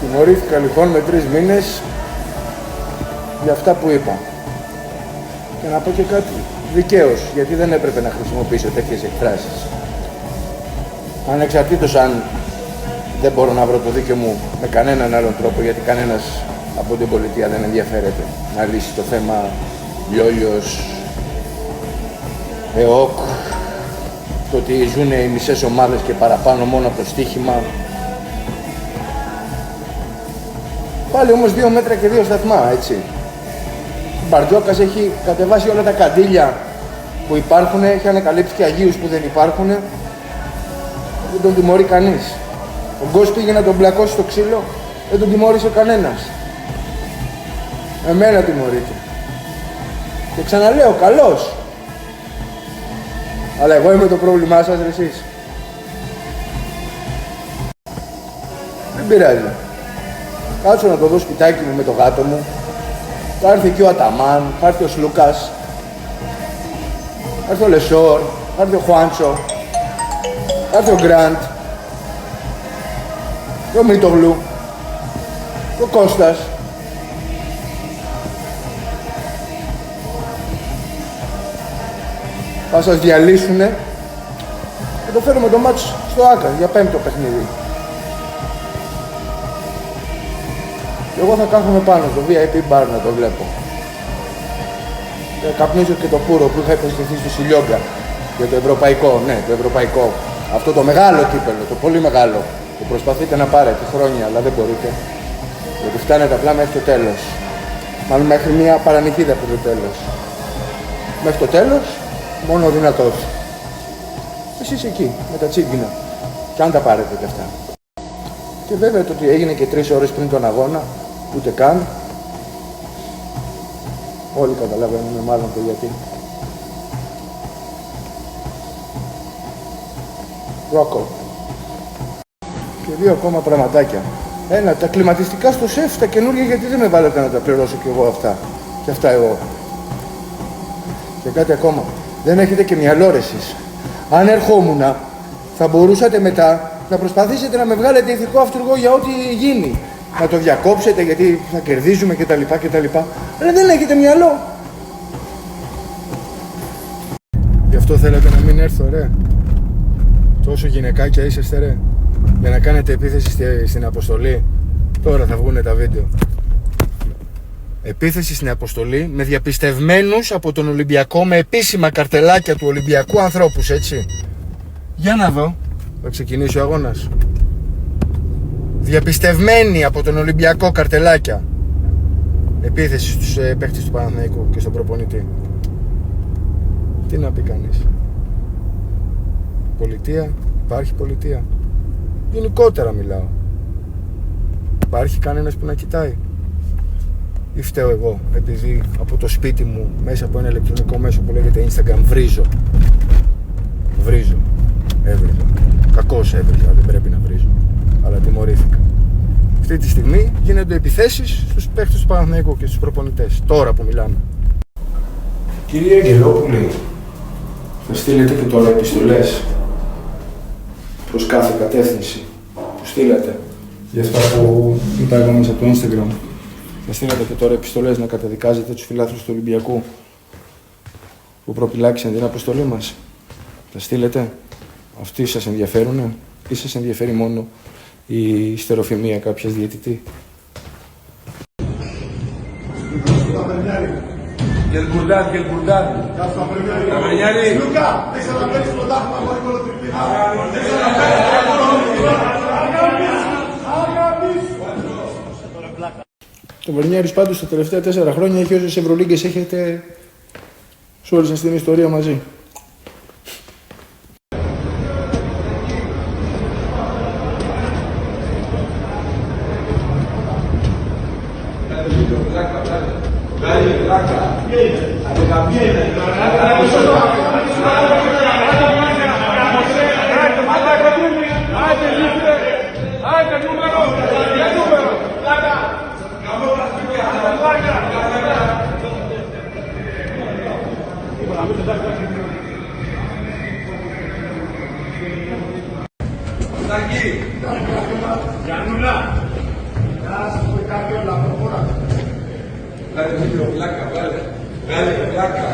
Τιμωρήθηκα λοιπόν με 3 μήνες για αυτά που είπα. Και να πω και κάτι δικαίως, γιατί δεν έπρεπε να χρησιμοποιήσω τέτοιες εκφράσεις. Ανεξαρτήτως αν δεν μπορώ να βρω το δίκαιο μου με κανέναν άλλον τρόπο, γιατί κανένας από την πολιτεία δεν ενδιαφέρεται να λύσει το θέμα Λιόλιος, ΕΟΚ, το ότι ζουν οι μισές ομάδες και παραπάνω μόνο από το στοίχημα. Πάλι όμως 2 μέτρα και 2 σταθμά, έτσι. Ο Μπαρτζόκας έχει κατεβάσει όλα τα καντήλια που υπάρχουν, έχει ανακαλύψει και αγίους που δεν υπάρχουν. Δεν τον τιμωρεί κανείς. Ο Γκος πήγε να τον πλακώσει στο ξύλο, δεν τον τιμώρησε κανένας. Εμένα τιμωρείται. Και ξαναλέω, καλός. Αλλά εγώ είμαι το πρόβλημά σας, εσείς. Δεν πειράζει. Κάτσω να το δω σπιτάκι μου με το γάτο μου. Θα έρθει και ο Αταμάν, θα έρθει ο Σλούκας, θα έρθει ο Λεσόρ, θα έρθει ο Χουάντσο, θα έρθει ο Γκραντ, ο Μίτογλου, ο Κώστας. Θα σας διαλύσουνε και το φέρουμε το μάτς στο Άκα για 5ο παιχνίδι. Και εγώ θα κάθομαι πάνω στο VIP bar να το βλέπω. Και καπνίζω και το πουρο που είχα υποσχεθεί στο Σιλιόγκα για το ευρωπαϊκό, ναι, το ευρωπαϊκό. Αυτό το μεγάλο κύπελλο, το πολύ μεγάλο. Το προσπαθείτε να πάρετε χρόνια, αλλά δεν μπορείτε. Γιατί φτάνετε απλά μέχρι το τέλος. Μάλλον μέχρι μια παρανυχίδα από το τέλος. Μέχρι το τέλος, μόνο ο δυνατός. Εσείς εκεί, με τα τσίγκινα. Και αν τα πάρετε κι αυτά. Και βέβαια το ότι έγινε και 3 ώρες πριν τον αγώνα, ούτε καν. Όλοι καταλαβαίνουμε μάλλον το γιατί. Ρόκο. Και 2 ακόμα πραγματάκια. Ένα, τα κλιματιστικά στο σεφ, τα καινούργια, γιατί δεν με βάλετε να τα πληρώσω κι εγώ αυτά. Και αυτά εγώ. Και κάτι ακόμα. Δεν έχετε και μυαλό ρε εσείς. Αν ερχόμουνα, θα μπορούσατε μετά να προσπαθήσετε να με βγάλετε ηθικό αυτούργο για ό,τι γίνει. Να το διακόψετε γιατί θα κερδίζουμε κτλ. Αλλά δεν έχετε μυαλό. Γι' αυτό θέλετε να μην έρθω ρε. Τόσο γυναικάκια είσαστε ρε. Για να κάνετε επίθεση στην αποστολή. Τώρα θα βγουνε τα βίντεο. Επίθεση στην αποστολή με διαπιστευμένους από τον Ολυμπιακό, με επίσημα καρτελάκια του Ολυμπιακού ανθρώπους, έτσι. Για να δω. Θα ξεκινήσει ο αγώνας. Διαπιστευμένοι από τον Ολυμπιακό καρτελάκια. Επίθεση στους παίκτες του Παναθηναϊκού και στον προπονητή. Τι να πει κανείς. Πολιτεία, υπάρχει πολιτεία. Γενικότερα μιλάω. Υπάρχει κανένας που να κοιτάει. Ή φταίω εγώ, επειδή από το σπίτι μου, μέσα από ένα ηλεκτρονικό μέσο που λέγεται Instagram, βρίζω. Έβριζα. Κακώς έβριζα, δεν πρέπει να βρίζω. Αλλά τιμωρήθηκα. Αυτή τη στιγμή γίνονται επιθέσεις στους παίκτες του Παναθηναϊκού και στους προπονητές. Τώρα που μιλάμε. Κύριε Αγγελόπουλη, θα στείλετε και τώρα επιστολές προς κάθε κατεύθυνση που στείλατε για αυτά που είπα εγώ μέσα από το Instagram. Θα στείλετε και τώρα επιστολές να καταδικάζετε τους φιλάθλους του Ολυμπιακού που προπυλάξαν την αποστολή μας. Θα στείλετε. Αυτοί σας ενδιαφέρουνε ή σας ενδιαφέρει μόνο η στεροφημία κάποιας διαιτητή? Γελκουρντάν. Ταβερνιάρη. Λουκά, δεν ξαναπαίξεις το δάχμα από την κολοτριπτήνα. Το Βερνιάρης πάντως τα τελευταία 4 χρόνια έχει όσες Ευρωλίγκες έχετε σε όλη σας την ιστορία μαζί. Γιαννούλα. Βγάλε βίντεο πλάκα, βγάλε. Βγάλε πλάκα.